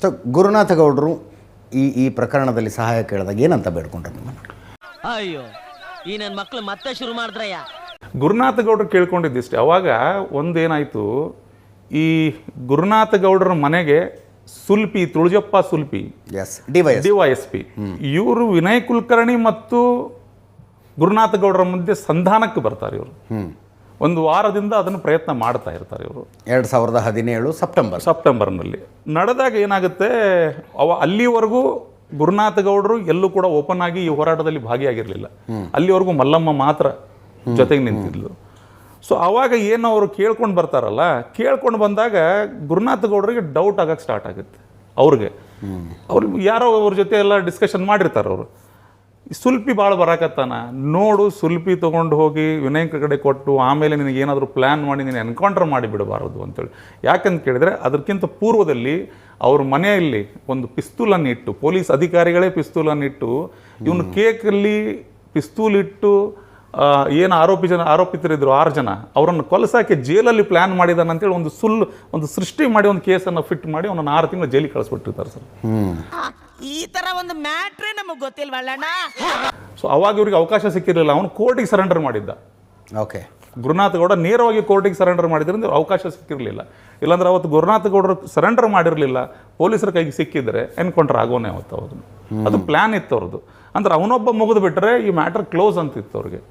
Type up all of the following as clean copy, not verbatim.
So Gurunath ಗೌಡರು ಈ ಪ್ರಕರಣದಲ್ಲಿ ಸಹಾಯ ಕೇಳಿದಾಗ ಏನಂತ ಬೇಡ್ಕೊಂಡ್ರು ನಿಮ್ಮನ್ನು? ಅಯ್ಯೋ ಈ ನನ್ನ ಮಕ್ಕಳು ಮತ್ತೆ ಶುರು ಮಾಡಿದ್ರಯ್ಯ. ಗುರುನಾಥ ಗೌಡರು ಕೇಳ್ಕೊಂಡಿದ್ದಿಷ್ಟೇ. ಅವಾಗ ಒಂದೇನಾಯಿತು, ಈ ಗುರುನಾಥ ಗೌಡರ ಮನೆಗೆ ಸುಲ್ಪಿ ತುಳಜಪ್ಪ ಸುಲ್ಪಿ DYSP ಇವರು ವಿನಯ್ ಕುಲಕರ್ಣಿ ಮತ್ತು ಗುರುನಾಥ ಗೌಡರ ಮಧ್ಯೆ ಸಂಧಾನಕ್ಕೆ ಬರ್ತಾರೆ. ಇವರು ಒಂದು ವಾರದಿಂದ ಅದನ್ನು ಪ್ರಯತ್ನ ಮಾಡ್ತಾ ಇರ್ತಾರೆ. ಇವರು 2017 ಸೆಪ್ಟೆಂಬರ್ನಲ್ಲಿ ನಡೆದಾಗ ಏನಾಗುತ್ತೆ, ಅಲ್ಲಿವರೆಗೂ ಗುರುನಾಥ ಗೌಡರು ಎಲ್ಲೂ ಕೂಡ ಓಪನ್ ಆಗಿ ಈ ಹೋರಾಟದಲ್ಲಿ ಭಾಗಿಯಾಗಿರಲಿಲ್ಲ. ಅಲ್ಲಿವರೆಗೂ ಮಲ್ಲಮ್ಮ ಮಾತ್ರ ಜೊತೆಗೆ ನಿಂತಿದ್ಲು. ಸೊ ಆವಾಗ ಏನು ಅವರು ಕೇಳ್ಕೊಂಡು ಬರ್ತಾರಲ್ಲ, ಕೇಳ್ಕೊಂಡು ಬಂದಾಗ ಗುರುನಾಥ ಗೌಡರಿಗೆ ಡೌಟ್ ಆಗಕ್ಕೆ ಸ್ಟಾರ್ಟ್ ಆಗುತ್ತೆ. ಅವ್ರು ಯಾರೋ ಅವ್ರ ಜೊತೆ ಎಲ್ಲ ಡಿಸ್ಕಷನ್ ಮಾಡಿರ್ತಾರೆ. ಅವರು ಸುಲ್ಪಿ ಭಾಳ ಬರಾಕತ್ತಾನ ನೋಡು, ಸುಲ್ಪಿ ತೊಗೊಂಡು ಹೋಗಿ ವಿನಯ್ ಕಡೆ ಕೊಟ್ಟು ಆಮೇಲೆ ನಿನಗೆ ಏನಾದರೂ ಪ್ಲ್ಯಾನ್ ಮಾಡಿ ನೀನು ಎನ್ಕೌಂಟರ್ ಮಾಡಿ ಬಿಡಬಾರದು ಅಂತೇಳಿ. ಯಾಕಂತ ಕೇಳಿದರೆ ಅದಕ್ಕಿಂತ ಪೂರ್ವದಲ್ಲಿ ಅವ್ರ ಮನೆಯಲ್ಲಿ ಒಂದು ಪಿಸ್ತೂಲನ್ನು ಇಟ್ಟು, ಪೊಲೀಸ್ ಅಧಿಕಾರಿಗಳೇ ಪಿಸ್ತೂಲನ್ನು ಇಟ್ಟು, ಇವನು ಕೇಕಲ್ಲಿ ಪಿಸ್ತೂಲ್ ಇಟ್ಟು ಏನು ಆರೋಪಿತರಿದ್ರು 6 ಜನ, ಅವರನ್ನು ಕೊಲಸಾಕಿ ಜೈಲಲ್ಲಿ ಪ್ಲ್ಯಾನ್ ಮಾಡಿದಾನೆ ಅಂತೇಳಿ ಒಂದು ಸೃಷ್ಟಿ ಮಾಡಿ ಒಂದು ಕೇಸನ್ನು ಫಿಟ್ ಮಾಡಿ ಅವನನ್ನು 6 ತಿಂಗಳು ಜೈಲಿಗೆ ಕಳಿಸ್ಬಿಟ್ಟಿರ್ತಾರೆ ಸರ್. ಈ ತರ ಒಂದು ಮ್ಯಾಟ್ರೇ ನಮಗೆ ಗೊತ್ತಿಲ್ವಲ್ಲಣ್ಣ. ಸೊ ಅವಾಗ ಇವ್ರಿಗೆ ಅವಕಾಶ ಸಿಕ್ಕಿರಲಿಲ್ಲ. ಅವನು ಕೋರ್ಟಿಗೆ ಸರೆಂಡರ್ ಮಾಡಿದ್ದ. ಓಕೆ, ಗುರುನಾಥ ಗೌಡ ನೇರವಾಗಿ ಕೋರ್ಟಿಗೆ ಸರೆಂಡರ್ ಮಾಡಿದ್ರಿಂದ ಅವಕಾಶ ಸಿಕ್ಕಿರಲಿಲ್ಲ. ಇಲ್ಲಾಂದ್ರೆ ಅವತ್ತು ಗುರುನಾಥ ಗೌಡರು ಸರೆಂಡರ್ ಮಾಡಿರಲಿಲ್ಲ, ಪೊಲೀಸರ ಕೈಗೆ ಸಿಕ್ಕಿದ್ರೆ ಎನ್ಕೌಂಟರ್ ಆಗೋನೇ ಅವತ್ತು. ಅವ್ರದ್ದು ಅದು ಪ್ಲ್ಯಾನ್ ಇತ್ತು ಅವ್ರದ್ದು. ಅಂದ್ರೆ ಅವನೊಬ್ಬ ಮುಗಿದು ಬಿಟ್ಟರೆ ಈ ಮ್ಯಾಟರ್ ಕ್ಲೋಸ್ ಅಂತಿತ್ತು ಅವ್ರಿಗೆ.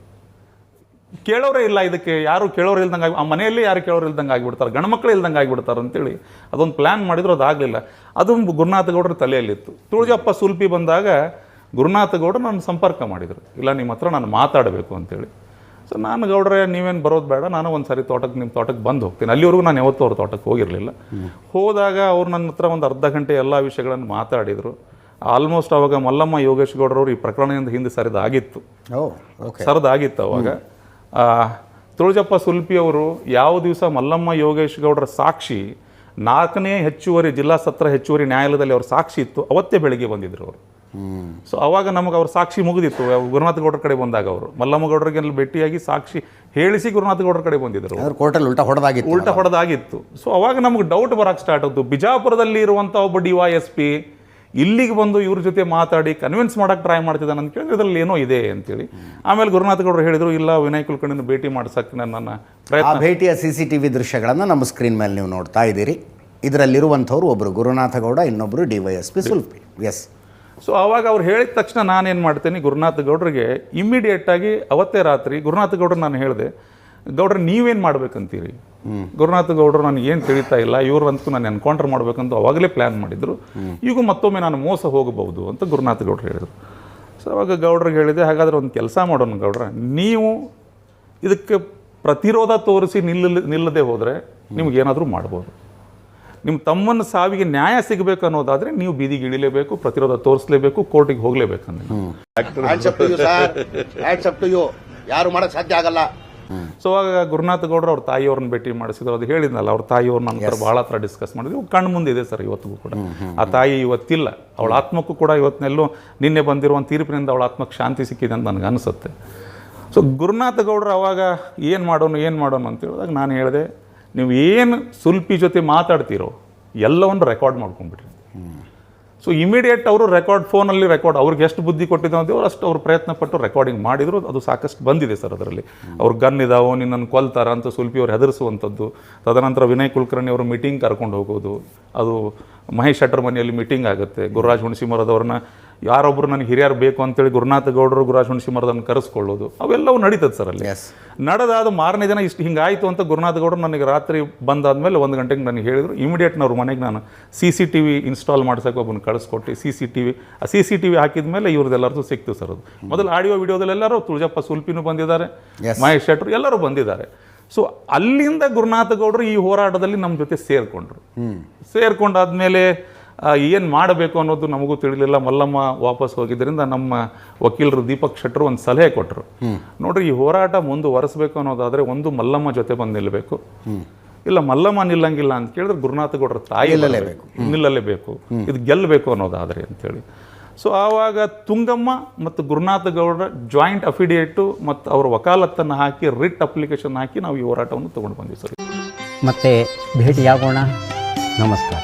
ಕೇಳೋರೇ ಇಲ್ಲ, ಇದಕ್ಕೆ ಯಾರು ಕೇಳೋರು ಇಲ್ದಂಗೆ ಆ ಮನೆಯಲ್ಲಿ ಯಾರು ಕೇಳೋರು ಇಲ್ದಂಗೆ ಆಗಿಬಿಡ್ತಾರೆ, ಗಂಡ್ಮಕ್ಳು ಇಲ್ದಂಗೆ ಆಗಿಬಿಡ್ತಾರೆ ಅಂತೇಳಿ ಅದೊಂದು ಪ್ಲ್ಯಾನ್ ಮಾಡಿದ್ರು. ಅದಾಗಲಿಲ್ಲ. ಅದು ಗುರುನಾಥ ಗೌಡರ ತಲೆಯಲ್ಲಿತ್ತು. ತುಳಜಪ್ಪ ಸುಲ್ಪಿ ಬಂದಾಗ ಗುರುನಾಥ ಗೌಡರು ನನ್ನ ಸಂಪರ್ಕ ಮಾಡಿದರು, ಇಲ್ಲ ನಿಮ್ಮ ಹತ್ರ ನಾನು ಮಾತಾಡಬೇಕು ಅಂತೇಳಿ. ಸೊ ನಾನು ಗೌಡ್ರೆ ನೀವೇನು ಬರೋದು ಬೇಡ, ನಾನು ಒಂದು ಸಾರಿ ನಿಮ್ಮ ತೋಟಕ್ಕೆ ಬಂದು ಹೋಗ್ತೀನಿ. ಅಲ್ಲಿವರೆಗೂ ನಾನು ಯಾವತ್ತೂ ಅವ್ರ ತೋಟಕ್ಕೆ ಹೋಗಿರಲಿಲ್ಲ. ಹೋದಾಗ ಅವ್ರು ನನ್ನ ಹತ್ರ ಒಂದು ಅರ್ಧ ಗಂಟೆ ಎಲ್ಲ ವಿಷಯಗಳನ್ನು ಮಾತಾಡಿದರು. ಆಲ್ಮೋಸ್ಟ್ ಅವಾಗ ಮಲ್ಲಮ್ಮ ಯೋಗೇಶ್ ಗೌಡರವರು ಈ ಪ್ರಕರಣದಿಂದ ಹಿಂದೆ ಸರಿದಾಗಿತ್ತು. ಅವಾಗ ತುಳಜಪ್ಪ ಸುಲ್ಪಿ ಅವರು ಯಾವ ದಿವಸ ಮಲ್ಲಮ್ಮ ಯೋಗೇಶ್ ಗೌಡರ ಸಾಕ್ಷಿ 4ನೇ ಹೆಚ್ಚುವರಿ ಜಿಲ್ಲಾ ಸತ್ರ ಹೆಚ್ಚುವರಿ ನ್ಯಾಯಾಲಯದಲ್ಲಿ ಅವ್ರ ಸಾಕ್ಷಿ ಇತ್ತು, ಅವತ್ತೇ ಬೆಳಿಗ್ಗೆ ಬಂದಿದ್ರು ಅವರು. ಸೊ ಅವಾಗ ನಮಗೆ ಅವ್ರ ಸಾಕ್ಷಿ ಮುಗಿದಿತ್ತು. ಗುರುನಾಥ ಗೌಡರ ಕಡೆ ಬಂದಾಗ ಅವರು ಮಲ್ಲಮ್ಮ ಗೌಡರಿಗೆಲ್ಲ ಭೇಟಿಯಾಗಿ ಸಾಕ್ಷಿ ಹೇಳಿಸಿ ಗುರುನಾಥ ಗೌಡರ ಕಡೆ ಬಂದಿದ್ರು. ಕೋರ್ಟಲ್ಲಿ ಉಲ್ಟಾ ಹೊಡೆದಾಗಿತ್ತು. ಸೊ ಅವಾಗ ನಮ್ಗೆ ಡೌಟ್ ಬರೋಕ್ಕೆ ಸ್ಟಾರ್ಟ್ ಆಯಿತು. ಬಿಜಾಪುರದಲ್ಲಿ ಇರುವಂಥ ಒಬ್ಬ DYSP ಇಲ್ಲಿಗೆ ಬಂದು ಇವ್ರ ಜೊತೆ ಮಾತಾಡಿ ಕನ್ವಿನ್ಸ್ ಮಾಡೋಕ್ಕೆ ಟ್ರೈ ಮಾಡ್ತಿದ್ದಾನೆ ಅಂತ ಕೇಳಿದ್ರೆ ಇದರಲ್ಲಿ ಏನೋ ಇದೆ ಅಂತೇಳಿ. ಆಮೇಲೆ ಗುರುನಾಥ ಗೌಡರು ಹೇಳಿದರು, ಇಲ್ಲ ವಿನಯ್ ಕುಲಕರ್ಣಿನ ಭೇಟಿ ಮಾಡಿಸಕ್ಕೆ ನನ್ನ ಪ್ರಯತ್ನ. ಭೇಟಿಯ CCTV ದೃಶ್ಯಗಳನ್ನು ನಮ್ಮ ಸ್ಕ್ರೀನ್ ಮೇಲೆ ನೀವು ನೋಡ್ತಾ ಇದ್ದೀರಿ. ಇದರಲ್ಲಿರುವಂಥವ್ರು ಒಬ್ಬರು ಗುರುನಾಥ ಗೌಡ, ಇನ್ನೊಬ್ಬರು DYSP ಸುಲ್ಪಿ. ಎಸ್. ಸೊ ಆವಾಗ ಅವ್ರು ಹೇಳಿದ ತಕ್ಷಣ ನಾನೇನು ಮಾಡ್ತೀನಿ, ಗುರುನಾಥ ಗೌಡರಿಗೆ ಇಮ್ಮಿಡಿಯೇಟಾಗಿ ಅವತ್ತೇ ರಾತ್ರಿ ಗುರುನಾಥ ಗೌಡ್ರು ನಾನು ಹೇಳಿದೆ, ಗೌಡ್ರೆ ನೀವೇನು ಮಾಡ್ಬೇಕಂತೀರಿ? ಗುರುನಾಥ ಗೌಡರು ನನಗೆ ಏನು ತಿಳಿತಾ ಇಲ್ಲ, ಇವ್ರಂತೂ ನಾನು ಎನ್ಕೌಂಟರ್ ಮಾಡ್ಬೇಕಂತ ಅವಾಗಲೇ ಪ್ಲ್ಯಾನ್ ಮಾಡಿದ್ರು, ಈಗ ಮತ್ತೊಮ್ಮೆ ನಾನು ಮೋಸ ಹೋಗಬಹುದು ಅಂತ ಗುರುನಾಥ ಗೌಡರು ಹೇಳಿದರು. ಸೊ ಅವಾಗ ಗೌಡ್ರಿಗೆ ಹೇಳಿದೆ, ಹಾಗಾದರೆ ಒಂದು ಕೆಲಸ ಮಾಡೋಣ ಗೌಡ್ರ, ನೀವು ಇದಕ್ಕೆ ಪ್ರತಿರೋಧ ತೋರಿಸಿ ನಿಲ್ಲದೆ ಹೋದರೆ ನಿಮಗೇನಾದರೂ ಮಾಡ್ಬೋದು. ನಿಮ್ಮ ತಮ್ಮನ ಸಾವಿಗೆ ನ್ಯಾಯ ಸಿಗಬೇಕು ಅನ್ನೋದಾದರೆ ನೀವು ಬೀದಿಗೆ ಇಳಿಲೇಬೇಕು, ಪ್ರತಿರೋಧ ತೋರಿಸಲೇಬೇಕು, ಕೋರ್ಟಿಗೆ ಹೋಗಲೇಬೇಕಂದ್ರೆ ಯಾರು ಮಾಡಕ್ಕೆ ಸಾಧ್ಯ ಆಗಲ್ಲ. ಸೊ ಆಗ ಗುರುನಾಥ ಗೌಡರು ಅವ್ರ ತಾಯಿಯವ್ರನ್ನ ಭೇಟಿ ಮಾಡಿಸಿದ್ರು. ಅದು ಹೇಳಿದ್ನಲ್ಲ, ಅವ್ರ ತಾಯಿಯವ್ರು ನನ್ನ ಹತ್ರ ಭಾಳ ಹತ್ರ ಡಿಸ್ಕಸ್ ಮಾಡಿದ್ವಿ. ಕಣ್ಣು ಮುಂದೆ ಇದೆ ಸರ್ ಇವತ್ತಿಗೂ ಕೂಡ. ಆ ತಾಯಿ ಇವತ್ತಿಲ್ಲ, ಅವಳ ಆತ್ಮಕ್ಕೂ ಕೂಡ ಇವತ್ತಿನೆಲ್ಲೂ ನಿನ್ನೆ ಬಂದಿರುವ ತೀರ್ಪಿನಿಂದ ಅವಳ ಆತ್ಮಕ್ಕೆ ಶಾಂತಿ ಸಿಕ್ಕಿದೆ ಅಂತ ನನಗೆ ಅನಿಸುತ್ತೆ. ಸೊ ಗುರುನಾಥ ಗೌಡರು ಅವಾಗ ಏನು ಮಾಡೋಣ ಅಂತ ಹೇಳಿದಾಗ ನಾನು ಹೇಳಿದೆ, ನೀವು ಏನು ಸುಲ್ಪಿ ಜೊತೆ ಮಾತಾಡ್ತೀರೋ ಎಲ್ಲವನ್ನು ರೆಕಾರ್ಡ್ ಮಾಡ್ಕೊಂಡ್ಬಿಟ್ರಿ. ಸೊ ಇಮಿಡಿಯೇಟ್ ಅವರು ಫೋನಲ್ಲಿ ರೆಕಾರ್ಡ್ ಅವ್ರಿಗೆ ಎಷ್ಟು ಬುದ್ಧಿ ಕೊಟ್ಟಿದ್ದಾವೆ ಅಷ್ಟು ಅವ್ರು ಪ್ರಯತ್ನ ಪಟ್ಟು ರೆಕಾರ್ಡಿಂಗ್ ಮಾಡಿದ್ರು. ಅದು ಸಾಕಷ್ಟು ಬಂದಿದೆ ಸರ್. ಅದರಲ್ಲಿ ಅವ್ರ ಗನ್ ಇದಾವೋ, ನಿನ್ನನ್ನು ಕೊಲ್ತಾರ ಅಂತ ಸುಲ್ಪಿ ಅವ್ರು ಹೆದರಿಸುವಂಥದ್ದು. ತದನಂತರ ವಿನಯ್ ಕುಲಕರ್ಣಿ ಅವರು ಮೀಟಿಂಗ್ ಕರ್ಕೊಂಡು ಹೋಗೋದು, ಅದು ಮಹೇಶ್ ಶೆಟ್ಟರ್ ಮನೆಯಲ್ಲಿ ಮೀಟಿಂಗ್ ಆಗುತ್ತೆ. ಗುರುರಾಜ್ ಹುಣಸಿಮರದವ್ರನ್ನ ಯಾರೊಬ್ಬರು ನನಗೆ ಹಿರಿಯರು ಬೇಕು ಅಂತೇಳಿ ಗುರುನಾಥ ಗೌಡರು ಗುರುರಾಜ್ ಹುಣಸಿಮರದನ್ನು ಕರೆಸ್ಕೊಳ್ಳೋದು, ಅವೆಲ್ಲವೂ ನಡೀತದೆ ಸರ್ ಅಲ್ಲಿ. ನಡೆದಾದ ಮಾರನೇ ದಿನ ಇಷ್ಟು ಹಿಂಗಾಯಿತು ಅಂತ ಗುರುನಾಥ ಗೌಡರು ನನಗೆ ರಾತ್ರಿ ಬಂದಾದ್ಮೇಲೆ 1 ಗಂಟೆಗೆ ನನಗೆ ಹೇಳಿದರು. ಇಮಿಡಿಯೇಟ್ ಅವ್ರ ಮನೆಗೆ ನಾನು CCTV ಇನ್ಸ್ಟಾಲ್ ಮಾಡ್ಸೋಕೆ ಒಬ್ಬನ ಕಳಿಸ್ಕೊಟ್ಟು CCTV ಹಾಕಿದ ಮೇಲೆ ಇವ್ರದ್ದೆಲ್ಲರದು ಸಿಕ್ತು ಸರ್. ಅದು ಮೊದಲು ಆಡಿಯೋ ವಿಡಿಯೋದಲ್ಲೆಲ್ಲರೂ ತುಳಜಪ್ಪ ಸುಲ್ಪಿನೂ ಬಂದಿದ್ದಾರೆ, ಮಹೇಶ್ ಶೆಟ್ಟರು ಎಲ್ಲರೂ ಬಂದಿದ್ದಾರೆ. ಸೊ ಅಲ್ಲಿಂದ ಗುರುನಾಥ ಗೌಡರು ಈ ಹೋರಾಟದಲ್ಲಿ ನಮ್ಮ ಜೊತೆ ಸೇರ್ಕೊಂಡಾದ್ಮೇಲೆ ಏನು ಮಾಡಬೇಕು ಅನ್ನೋದು ನಮಗೂ ತಿಳಿಲಿಲ್ಲ. ಮಲ್ಲಮ್ಮ ವಾಪಸ್ ಹೋಗಿದ್ದರಿಂದ ನಮ್ಮ ವಕೀಲರು ದೀಪಕ್ ಶೆಟ್ಟರು ಒಂದು ಸಲಹೆ ಕೊಟ್ಟರು, ನೋಡ್ರಿ ಈ ಹೋರಾಟ ಮುಂದುವರೆಸಬೇಕು ಅನ್ನೋದಾದರೆ ಒಂದು ಮಲ್ಲಮ್ಮ ಜೊತೆ ಬಂದು ನಿಲ್ಲಬೇಕು, ಇಲ್ಲ ಮಲ್ಲಮ್ಮ ನಿಲ್ಲಂಗಿಲ್ಲ ಅಂತ ಕೇಳಿದ್ರೆ ಗುರುನಾಥ ಗೌಡರ ತಾಯಿ ನಿಲ್ಲಲೇಬೇಕು, ಇದು ಗೆಲ್ಲಬೇಕು ಅನ್ನೋದಾದರೆ ಅಂತೇಳಿ. ಸೊ ಆವಾಗ ತುಂಗಮ್ಮ ಮತ್ತು ಗುರುನಾಥ ಗೌಡರ ಜಾಯಿಂಟ್ ಅಫಿಡೇಟು ಮತ್ತು ಅವರ ವಕಾಲತ್ತನ್ನು ಹಾಕಿ ರಿಟ್ ಅಪ್ಲಿಕೇಶನ್ ಹಾಕಿ ನಾವು ಈ ಹೋರಾಟವನ್ನು ತೊಗೊಂಡು ಬಂದ್ವಿ ಸರ್. ಮತ್ತೆ ಭೇಟಿಯಾಗೋಣ. ನಮಸ್ಕಾರ.